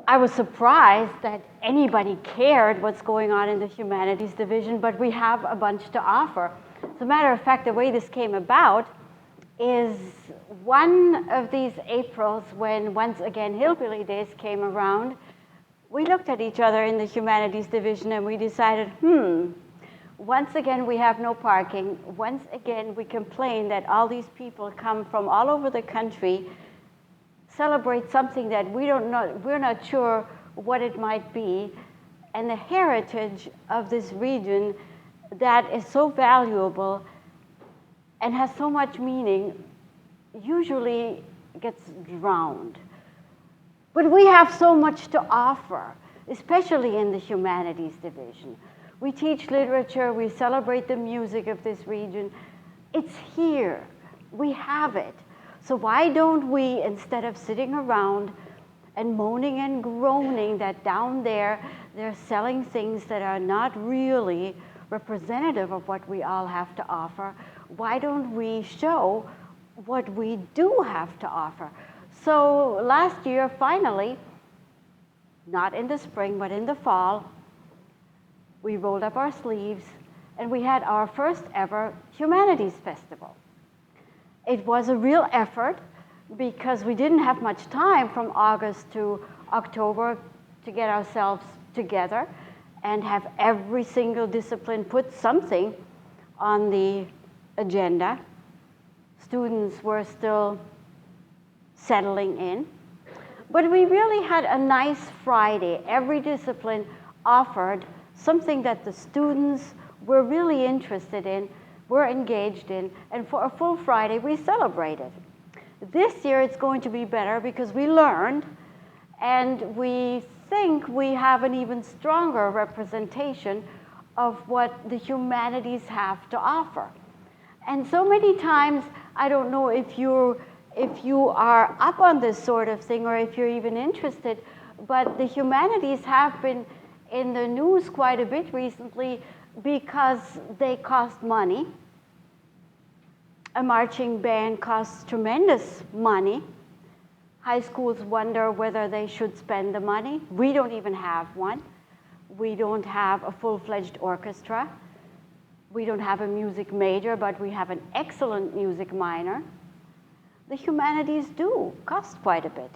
I was surprised that anybody cared what's going on in the humanities division, but we have a bunch to offer. As a matter of fact, the way this came about is one of these Aprils when once again Hillbilly Days came around, we looked at each other in the humanities division and we decided, once again we have no parking. Once again we complain that all these people come from all over the country, celebrate something that we're not sure what it might be, and the heritage of this region that is so valuable and has so much meaning usually gets drowned. But we have so much to offer, especially in the humanities division. We teach literature, we celebrate the music of this region. It's here, we have it. So why don't we, instead of sitting around and moaning and groaning that down there, they're selling things that are not really representative of what we all have to offer, why don't we show what we do have to offer? So last year, finally, not in the spring, but in the fall, we rolled up our sleeves and we had our first ever Humanities Festival. It was a real effort because we didn't have much time from August to October to get ourselves together and have every single discipline put something on the agenda. Students were still settling in. But we really had a nice Friday. Every discipline offered something that the students were really interested in, were engaged in, and for a full Friday we celebrated. This year it's going to be better because we learned and we think we have an even stronger representation of what the humanities have to offer. And so many times, I don't know if you are up on this sort of thing or if you're even interested, but the humanities have been in the news quite a bit recently because they cost money. A marching band costs tremendous money. High schools wonder whether they should spend the money. We don't even have one. We don't have a full-fledged orchestra. We don't have a music major, but we have an excellent music minor. The humanities do cost quite a bit.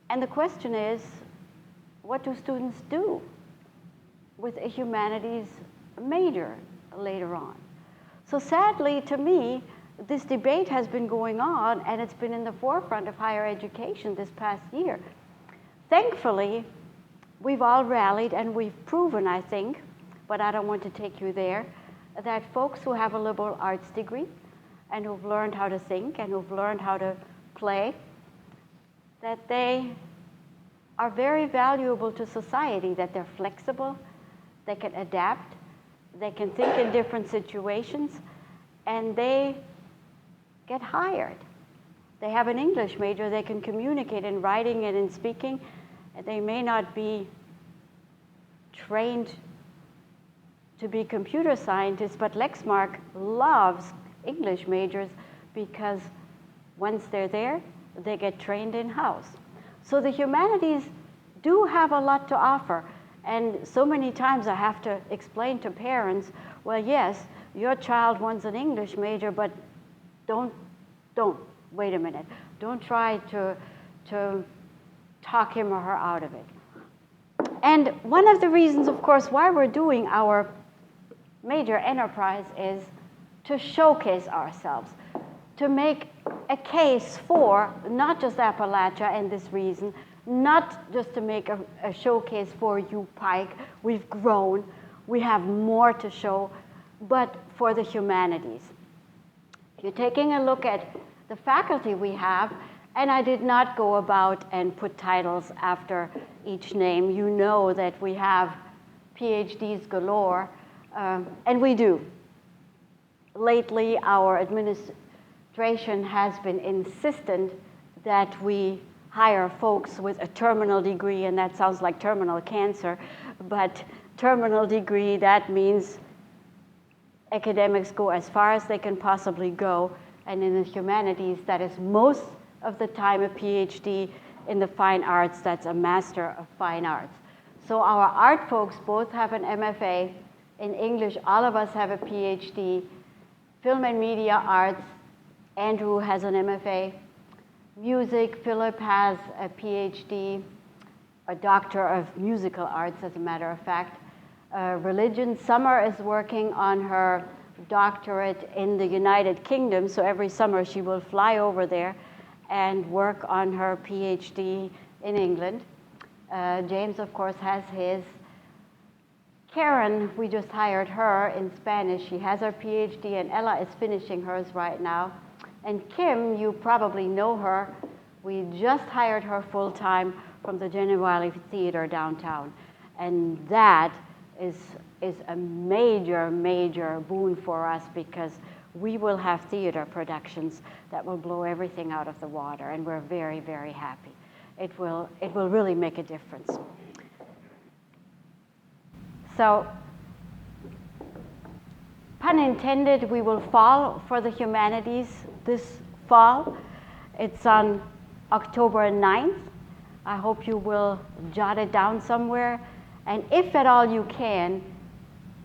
And the question is, what do students do with a humanities major later on? So sadly, to me, this debate has been going on and it's been in the forefront of higher education this past year. Thankfully, we've all rallied and we've proven, I think, but I don't want to take you there, that folks who have a liberal arts degree and who've learned how to think and who've learned how to play, that they are very valuable to society, that they're flexible, they can adapt, they can think in different situations, and they get hired. They have an English major, they can communicate in writing and in speaking, and they may not be trained to be computer scientists, but Lexmark loves English majors because once they're there, they get trained in-house. So the humanities do have a lot to offer. And so many times I have to explain to parents, well, yes, your child wants an English major, but don't, wait a minute. Don't try to talk him or her out of it. And one of the reasons, of course, why we're doing our major enterprise is to showcase ourselves, to make a case for not just Appalachia and this reason, not just to make a showcase for UPIKE. We've grown, we have more to show, but for the humanities. If you're taking a look at the faculty we have, and I did not go about and put titles after each name. You know that we have PhDs galore, and we do. Lately, our administration has been insistent that we hire folks with a terminal degree, and that sounds like terminal cancer, but terminal degree, that means academics go as far as they can possibly go, and in the humanities, that is most of the time a PhD in the fine arts, that's a Master of Fine Arts. So our art folks both have an MFA. In English, all of us have a PhD. Film and media arts, Andrew has an MFA. Music, Philip has a PhD, a Doctor of Musical Arts, as a matter of fact. Religion, Summer is working on her doctorate in the United Kingdom, so every summer she will fly over there and work on her PhD in England. James, of course, has his. Karen, we just hired her in Spanish. She has her PhD, and Ella is finishing hers right now. And Kim, you probably know her. We just hired her full-time from the Genuine Theater downtown. And that is a major, major boon for us, because we will have theater productions that will blow everything out of the water, and we're very, very happy. It will really make a difference. So, pun intended, we will fall for the humanities this fall. It's on October 9th. I hope you will jot it down somewhere. And if at all you can,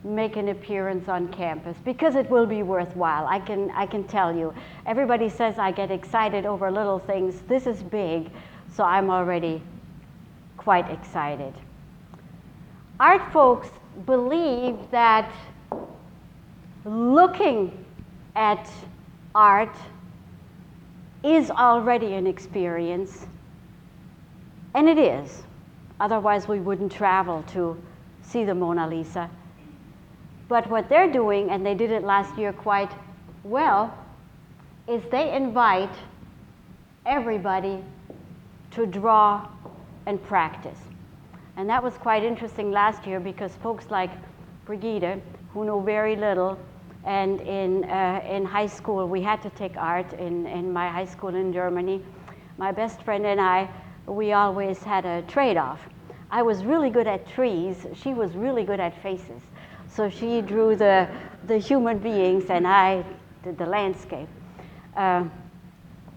make an appearance on campus, because it will be worthwhile. I can tell you. Everybody says I get excited over little things. This is big, so I'm already quite excited. Art folks believe that looking at art is already an experience, and it is. Otherwise, we wouldn't travel to see the Mona Lisa. But what they're doing, and they did it last year quite well, is they invite everybody to draw and practice. And that was quite interesting last year, because folks like Brigitte, who know very little, and in high school, we had to take art in my high school in Germany. My best friend and I, we always had a trade-off. I was really good at trees. She was really good at faces. So she drew the human beings, and I did the landscape.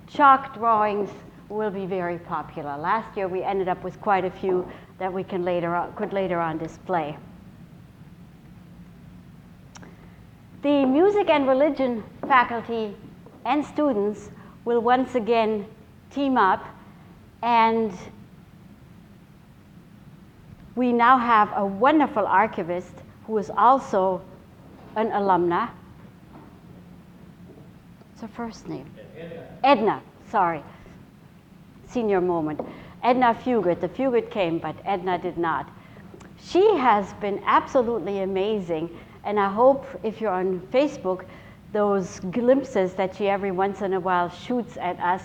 Chalk drawings will be very popular. Last year, we ended up with quite a few that we could later on display. The music and religion faculty and students will once again team up, and we now have a wonderful archivist who is also an alumna. What's her first name? Edna, sorry. Senior moment. Edna Fugit. The Fugit came, but Edna did not. She has been absolutely amazing, and I hope if you're on Facebook, those glimpses that she every once in a while shoots at us,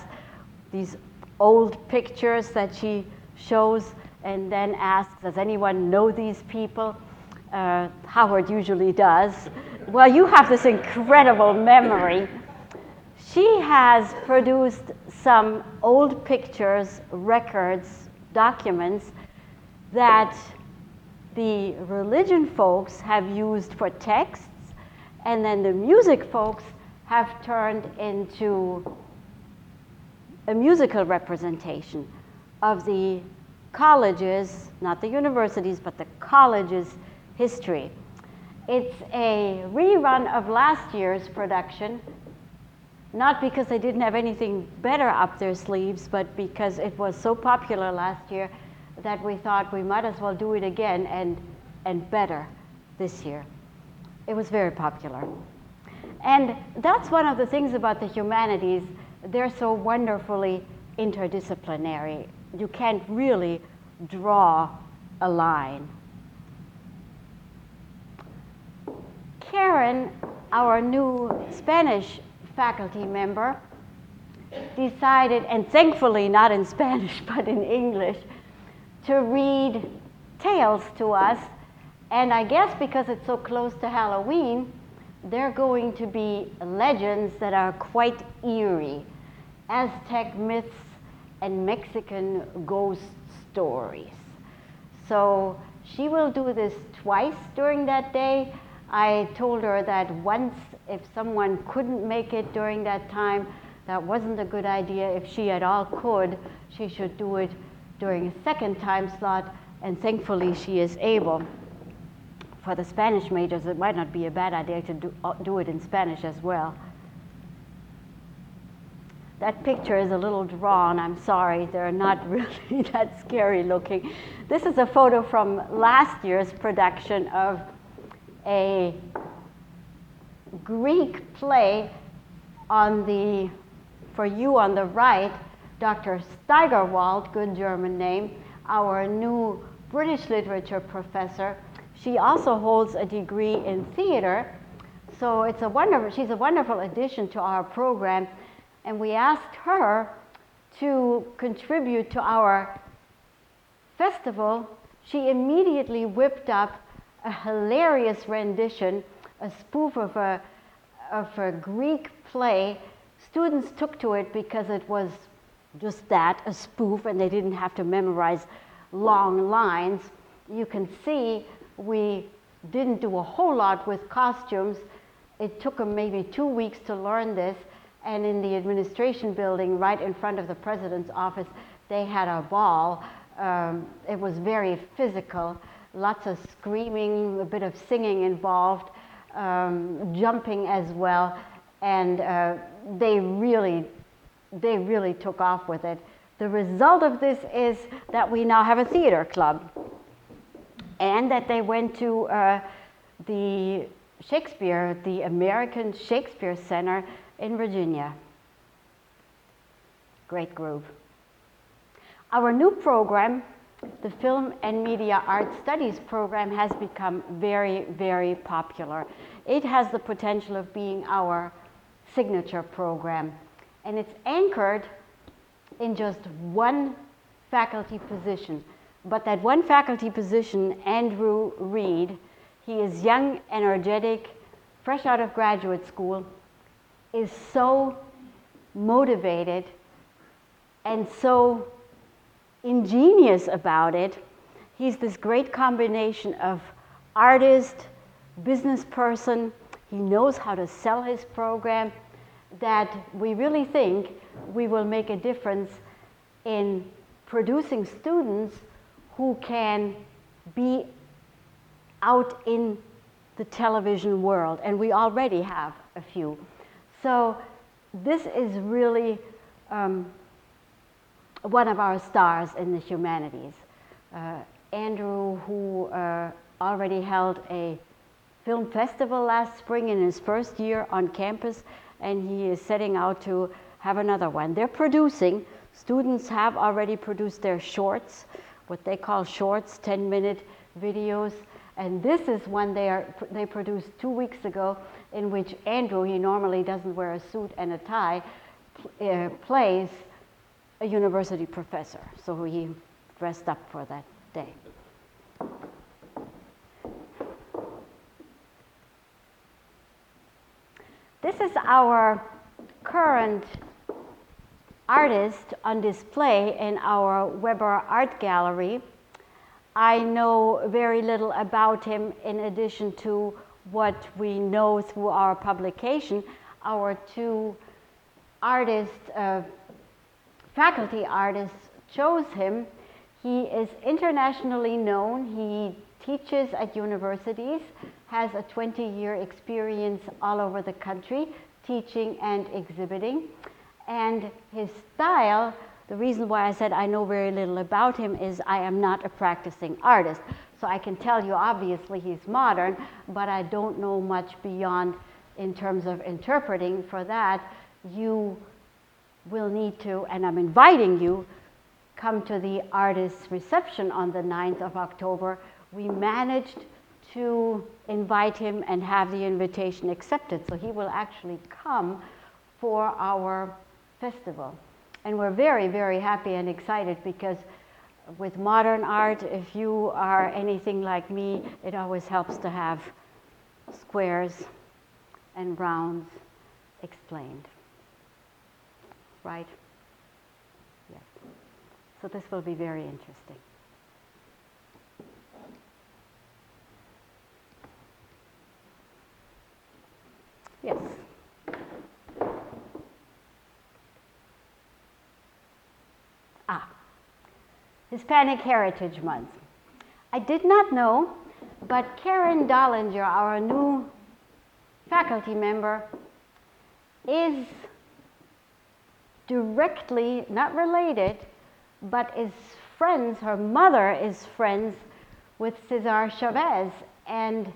these old pictures that she shows and then asks, does anyone know these people? Howard usually does. Well, you have this incredible memory. She has produced some old pictures, records, documents that the religion folks have used for texts, and then the music folks have turned into a musical representation of the colleges, not the universities, but the colleges' history. It's a rerun of last year's production, not because they didn't have anything better up their sleeves, but because it was so popular last year that we thought we might as well do it again and better this year. It was very popular. And that's one of the things about the humanities. They're so wonderfully interdisciplinary. You can't really draw a line. Karen, our new Spanish faculty member, decided, and thankfully not in Spanish but in English, to read tales to us. And I guess because it's so close to Halloween, they're going to be legends that are quite eerie. Aztec myths and Mexican ghost stories. So she will do this twice during that day. I told her that once, if someone couldn't make it during that time, that wasn't a good idea. If she at all could, she should do it during a second time slot, and thankfully she is able. For the Spanish majors, it might not be a bad idea to do it in Spanish as well. That picture is a little drawn, I'm sorry. They're not really that scary looking. This is a photo from last year's production of a Greek play for you on the right, Dr. Steigerwald, good German name, our new British literature professor. She also holds a degree in theater, so she's a wonderful addition to our program. And we asked her to contribute to our festival. She immediately whipped up a hilarious rendition, a spoof of a Greek play. Students took to it because it was just that, a spoof, and they didn't have to memorize long lines. You can see we didn't do a whole lot with costumes. It took them maybe 2 weeks to learn this. And in the administration building right in front of the president's office, they had a ball. It was very physical, lots of screaming, a bit of singing involved, jumping as well, and they really took off with it. The result of this is that we now have a theater club, and that they went to the American Shakespeare Center in Virginia. Great group. Our new program, the Film and Media Art Studies program, has become very, very popular. It has the potential of being our signature program, and it's anchored in just one faculty position. But that one faculty position, Andrew Reed, he is young, energetic, fresh out of graduate school, is so motivated and so ingenious about it. He's this great combination of artist, business person. He knows how to sell his program, that we really think we will make a difference in producing students who can be out in the television world, and we already have a few. So this is really one of our stars in the humanities. Andrew, who already held a film festival last spring in his first year on campus, and he is setting out to have another one. They're producing, students have already produced their shorts, what they call shorts, 10-minute videos. And this is one they produced 2 weeks ago, in which Andrew, he normally doesn't wear a suit and a tie, plays a university professor. So he dressed up for that day. This is our current artist on display in our Weber Art Gallery. I know very little about him in addition to what we know through our publication. Our two faculty artists chose him. He is internationally known. He teaches at universities, has a 20-year experience all over the country, teaching and exhibiting. And his style, the reason why I said I know very little about him is I am not a practicing artist. So I can tell you, obviously, he's modern, but I don't know much beyond in terms of interpreting. For that, you will need to, and I'm inviting you, come to the artist's reception on the 9th of October. We managed to invite him and have the invitation accepted, so he will actually come for our festival. And we're very, very happy and excited because with modern art, if you are anything like me, it always helps to have squares and rounds explained. Right? Yes. So this will be very interesting. Yes. Hispanic Heritage Month. I did not know, but Karen Dollinger, our new faculty member, is directly, not related, but is friends, her mother is friends with Cesar Chavez, and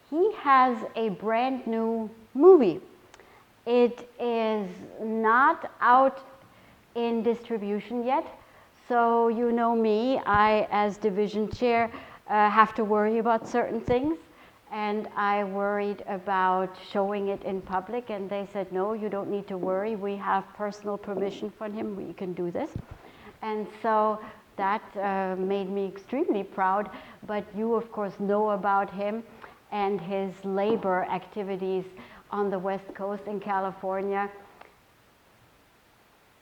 he has a brand new movie. It is not out in distribution yet, so you know me, I as division chair have to worry about certain things, and I worried about showing it in public, and they said, no, you don't need to worry, we have personal permission from him, we can do this. And so that made me extremely proud, but you of course know about him and his labor activities on the West Coast in California.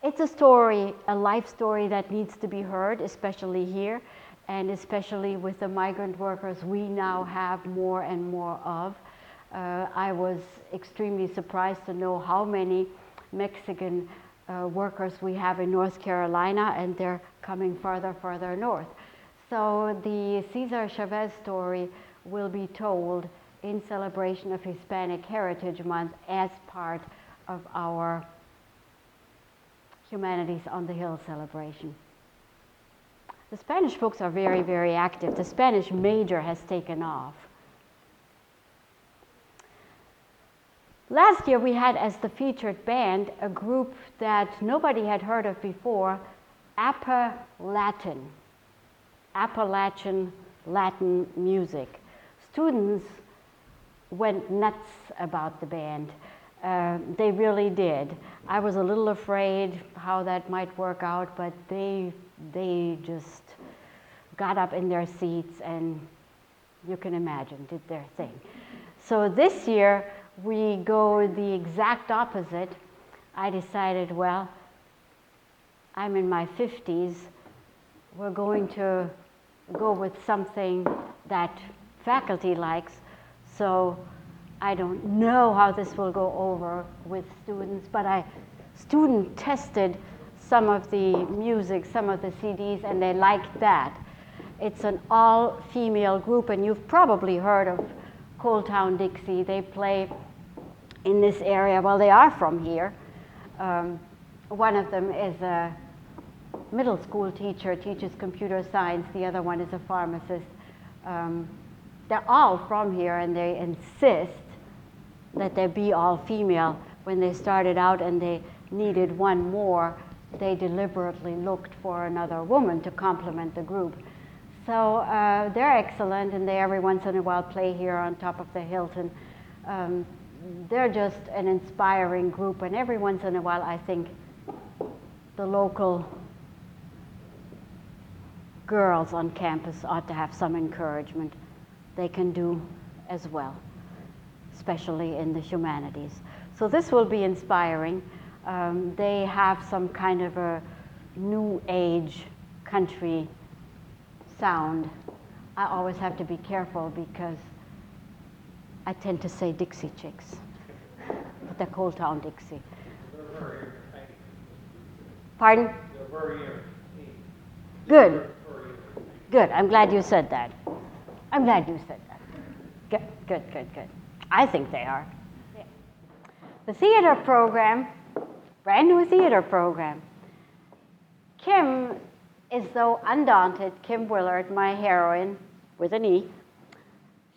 It's a story, a life story that needs to be heard, especially here, and especially with the migrant workers we now have more and more of. I was extremely surprised to know how many Mexican workers we have in North Carolina, and they're coming further north. So the Cesar Chavez story will be told in celebration of Hispanic Heritage Month as part of our Humanities on the Hill celebration. The Spanish folks are very, very active. The Spanish major has taken off. Last year we had as the featured band a group that nobody had heard of before, Appalachian Latin music. Students went nuts about the band. They really did. I was a little afraid how that might work out, but they just got up in their seats and you can imagine, did their thing. So this year we go the exact opposite. I decided, well, I'm in my 50s. We're going to go with something that faculty likes. So I don't know how this will go over with students, but I student tested some of the music, some of the CDs, and they liked that. It's an all-female group, and you've probably heard of Coal Town Dixie. They play in this area. Well, they are from here. One of them is a middle school teacher, teaches computer science. The other one is a pharmacist. They're all from here, and they insist that they be all female. When they started out and they needed one more, they deliberately looked for another woman to complement the group. So they're excellent, and they every once in a while play here on top of the Hilton. They're just an inspiring group, and every once in a while I think the local girls on campus ought to have some encouragement. They can do as well, especially in the humanities. So this will be inspiring. They have some kind of a new age country sound. I always have to be careful because I tend to say Dixie Chicks, but they're Coal Town Dixie. Pardon? Good. Good. I'm glad you said that. I'm glad you said that. Good. I think they are. Yeah. The theater program, brand new theater program. Kim is so undaunted, Kim Willard, my heroine, with an E.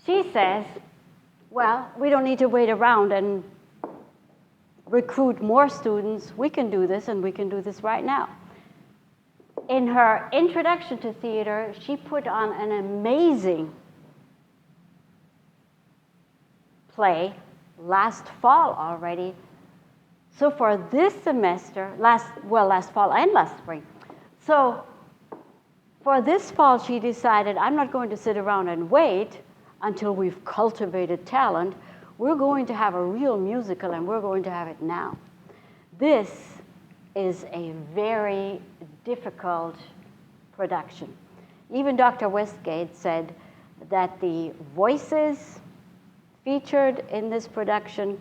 She says, well, we don't need to wait around and recruit more students. We can do this, and we can do this right now. In her introduction to theater, she put on an amazing play last fall already. So for this semester, last fall and last spring. So for this fall, she decided, I'm not going to sit around and wait until we've cultivated talent. We're going to have a real musical, and we're going to have it now. This is a very difficult production. Even Dr. Westgate said that the voices featured in this production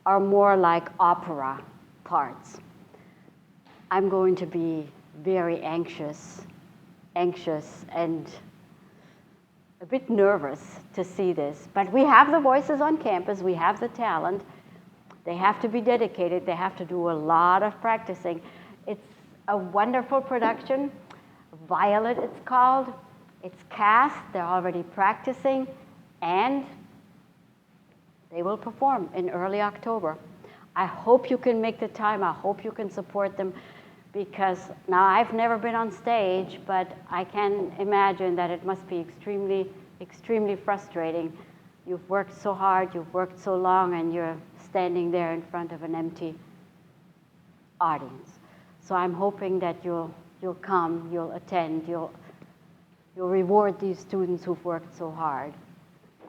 are more like opera parts. I'm going to be very anxious and a bit nervous to see this. But we have the voices on campus, we have the talent. They have to be dedicated, they have to do a lot of practicing. It's a wonderful production. Violet, it's called. It's cast, they're already practicing, and they will perform in early October. I hope you can make the time, I hope you can support them, because now I've never been on stage, but I can imagine that it must be extremely, extremely frustrating. You've worked so hard, you've worked so long, and you're standing there in front of an empty audience. So I'm hoping that you'll come, you'll attend, you'll reward these students who've worked so hard.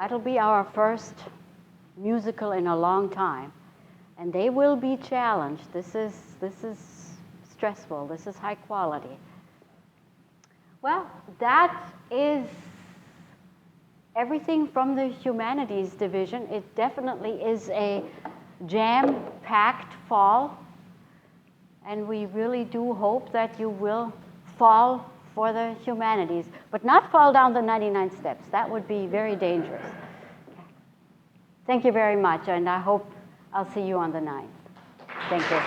That'll be our first musical in a long time, and they will be challenged. This is stressful, this is high quality. Well, that is everything from the Humanities division. It definitely is a jam-packed fall, and we really do hope that you will fall for the Humanities, but not fall down the 99 steps. That would be very dangerous. Okay. Thank you very much, and I hope I'll see you on the 9th. Thank you.